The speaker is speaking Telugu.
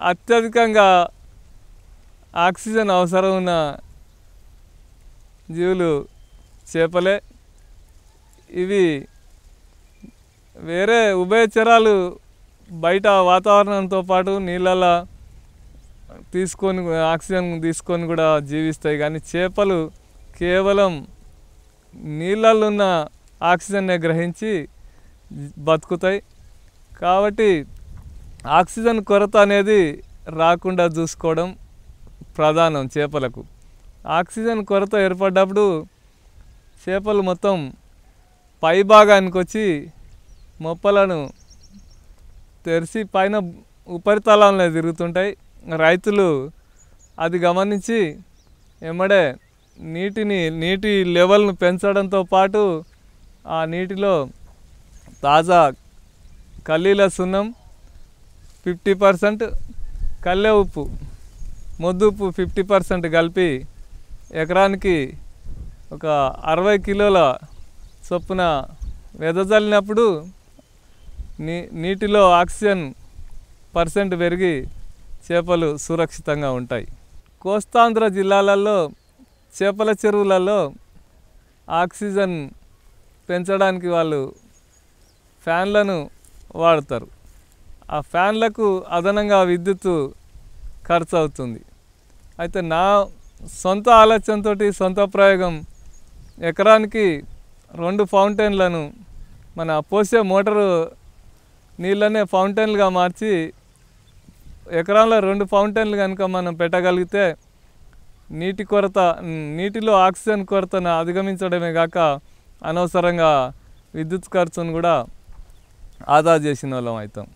అత్యధికంగా ఆక్సిజన్ అవసరం ఉన్న జీవులు చేపలే. ఇవి వేరే ఉభయచరాలు బయట వాతావరణంతో పాటు నీళ్ళల్లో తీసుకొని ఆక్సిజన్ తీసుకొని కూడా జీవిస్తాయి. కానీ చేపలు కేవలం నీళ్ళల్లో ఉన్న ఆక్సిజన్నే గ్రహించి బతుకుతాయి. కాబట్టి ఆక్సిజన్ కొరత అనేది రాకుండా చూసుకోవడం ప్రధానం చేపలకు. ఆక్సిజన్ కొరత ఏర్పడ్డప్పుడు చేపలు మొత్తం పై భాగానికి వచ్చి మొప్పలను తెరిచి పైన ఉపరితలంలో తిరుగుతుంటాయి. రైతులు అది గమనించి ఎమ్మడే నీటి లెవెల్ను పెంచడంతో పాటు ఆ నీటిలో తాజా కల్లీల సున్నం 50%, కల్లె ఉప్పు మొద్దుప్పు 50% కలిపి ఎకరానికి ఒక 60 కిలోల చొప్పున వెదజల్లినప్పుడు నీటిలో ఆక్సిజన్ % పెరిగి చేపలు సురక్షితంగా ఉంటాయి. కోస్తాంధ్ర జిల్లాలలో చేపల చెరువులలో ఆక్సిజన్ పెంచడానికి వాళ్ళు ఫ్యాన్లను వాడతారు. ఆ ఫ్యాన్లకు అదనంగా విద్యుత్తు ఖర్చు అవుతుంది. అయితే నా సొంత ఆలోచనతో సొంత ప్రయోగం ఎకరానికి 2 ఫౌంటైన్లను మన పోసే మోటారు నీళ్ళనే ఫౌంటైన్లుగా మార్చి ఎకరాల్లో 2 ఫౌంటైన్లు కనుక మనం పెట్టగలిగితే నీటిలో ఆక్సిజన్ కొరతను అధిగమించడమే కాక అనవసరంగా విద్యుత్ ఖర్చును కూడా ఆదా చేసిన వాళ్ళం అవుతాం.